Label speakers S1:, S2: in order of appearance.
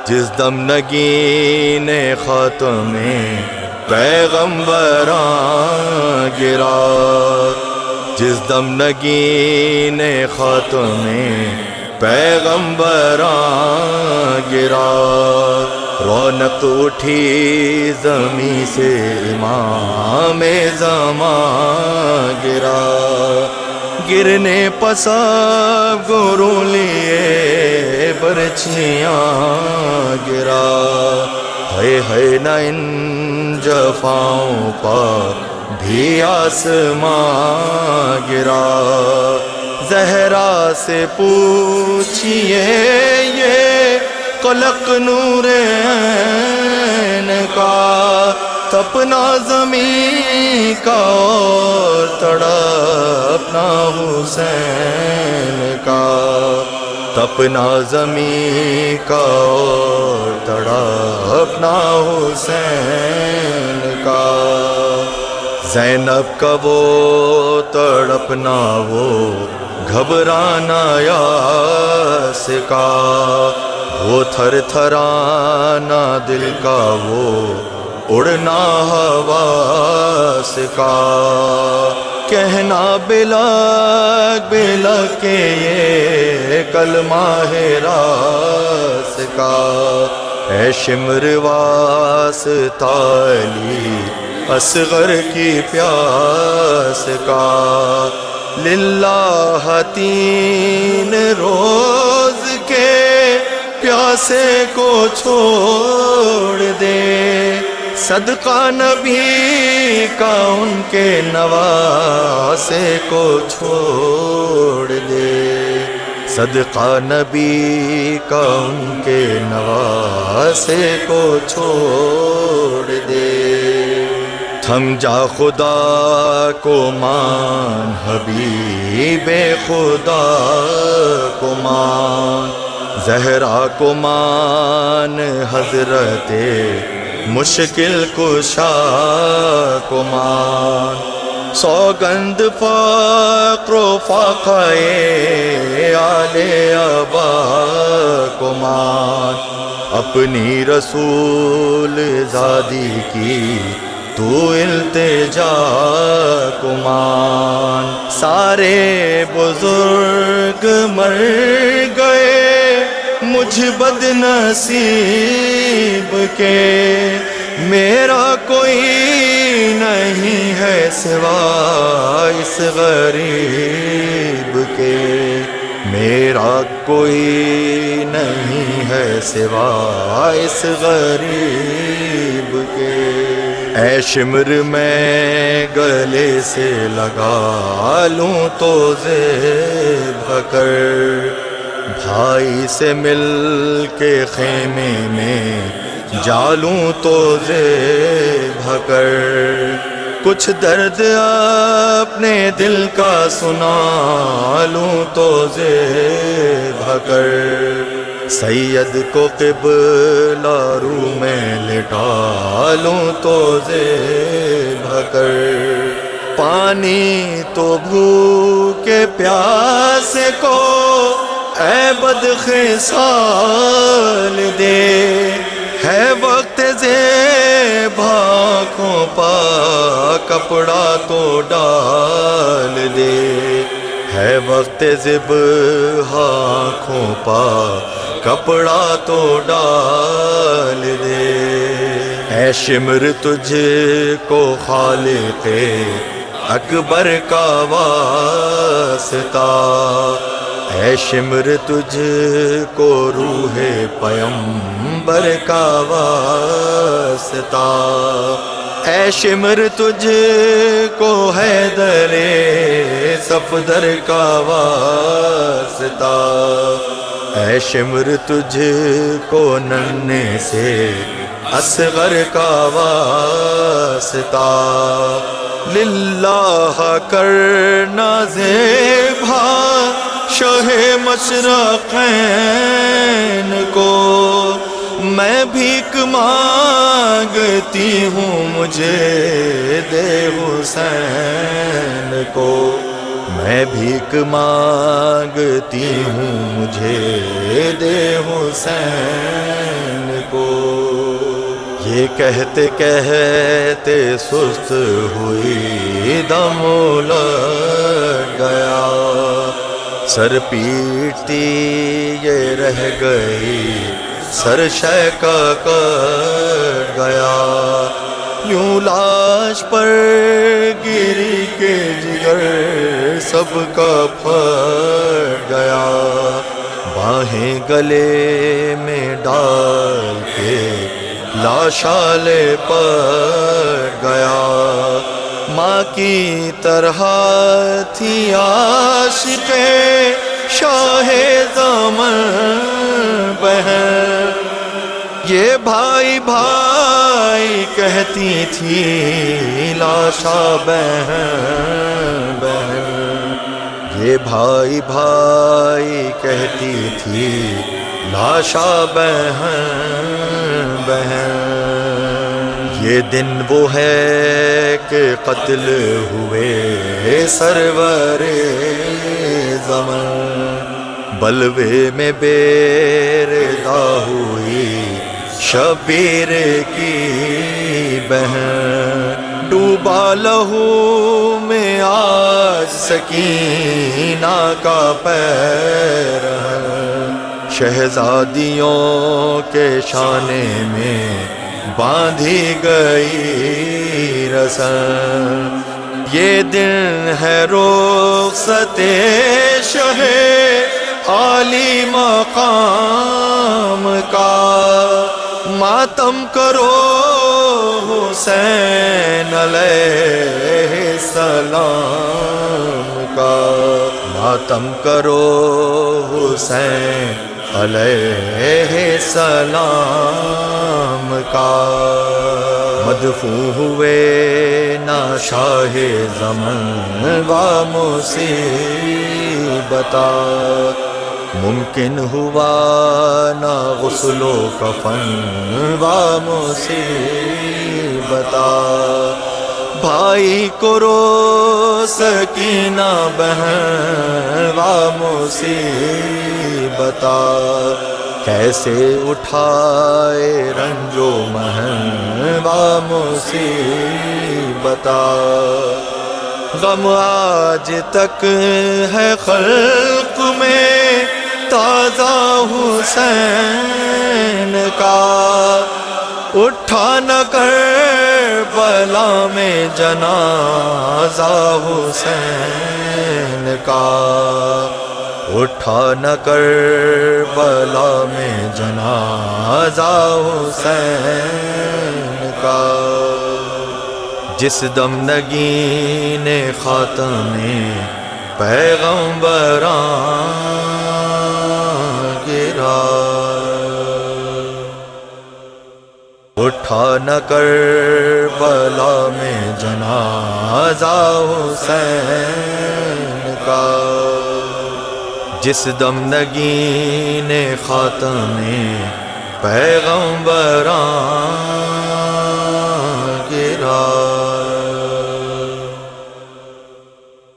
S1: جس دم نگین خاتم پیغمبراں گرا، جس دم نگین خاتم پیغمبراں گرا، رونق اٹھی زمیں سے امام زمان گرا، گرنے پساب گرو لیے برچیاں گرا، ہے نہ ان جفاؤں پر بھی آسمان گرا، زہرا سے پوچھئے یہ قلق نور عین کا، تپنا زمین کا اور تڑپنا حسین کا، تپنا زمین کا اور تڑپنا حسین کا، زینب کا وہ تڑپنا وہ گھبرانا یاس کا، وہ تھر تھرانا دل کا وہ اڑنا حواس کا، کہنا بلاک بلاک کے یہ کلمہ ہے راس کا، اے شمر واسطہ علی اصغر کی پیاس کا، للہ تین روز کے پیاسے کو چھوڑ دے، صدقہ نبی کا ان کے نواسے کو چھوڑ دے، صدقہ نبی کا ان کے نواسے کو چھوڑ دے، تھم جا خدا کو مان حبیب خدا کو مان، زہرا کو مان حضرت مشکل کشا کو مان، سوگند فقر و فاقہ آل ابا کو مان، اپنی رسول زادی کی تو التجا کو مان، سارے بزرگ مر گئے مجھ بد نصیب کے، میرا کوئی نہیں ہے سوا اس غریب کے، میرا کوئی نہیں ہے سوا اس غریب کے، اے شمر میں گلے سے لگا لوں تو زیب کر، بھائی سے مل کے خیمے میں جالوں تو زیب کر، کچھ درد اپنے دل کا سنا لوں تو زیب کر، سید کو قبلہ رو میں لٹا لوں تو زیب کر، پانی تو بھوکے پیاسے کو اے بدخصال دے، ہے وقت زیب آنکھوں پا کپڑا تو ڈال دے، ہے وقت زیب آنکھوں پا کپڑا تو ڈال دے، اے شمر تجھ کو خالق اکبر کا واسطہ، اے شمر تجھ کو روح پیمبر کا واسطہ، اے شمر تجھ کو حیدر صفدر کا واسطہ، اے شمر تجھ کو ننھے سے اصغر کا واسطہ، للہ کرنا زیبا شاہ مشرقین کو، میں بھیک مانگتی ہوں مجھے دے حسین کو، میں بھیک مانگتی ہوں مجھے دے حسین کو۔ یہ کہتے کہتے سست ہوئی دم لگ گیا، سر پیٹتی یہ رہ گئی سر شیکا کٹ گیا۔ یوں لاش پر گری کے جگر سب کا پھٹ گیا، باہیں گلے میں ڈال کے لاشالے پٹ گیا۔ ماں کی طرح تھی عاشق شاہ زمن بہن، یہ بھائی بھائی کہتی تھی لاشا بہن بہن، یہ بھائی بھائی کہتی تھی لاشا بہن بہن۔ یہ دن وہ ہے کہ قتل ہوئے سرور زمن، بلوے میں بیردا ہوئی شبیر کی بہن، ڈوبا لہو میں آج سکینہ کا پیر ہے، شہزادیوں کے شانے میں باندھی گئی رسم۔ یہ دن ہے رخصت شہ عالی مقام کا، ماتم کرو حسین علیہ السلام کا، ماتم کرو حسین علیہ السلام کا۔ مدفون ہوئے نہ شاہ زمن و مصیبتا، ممکن ہوا نہ غسل و کفن و مصیبتا، بھائی کو رو سکینہ بہن و مصیبتا، کیسے اٹھائے رنج و محن و مصیبتا، غم آج تک ہے خلق میں تازہ حسین کا، اٹھا نہ کربلا میں جنازہ حسین کا، اٹھا نہ کربلا میں جنازہ حسین کا۔ جس دم نگین خاتم پیغمبران گرا، اٹھا نہ کربلا میں جنازہ حسین کا، جس دم نگین خاتم پیغمبران گرا۔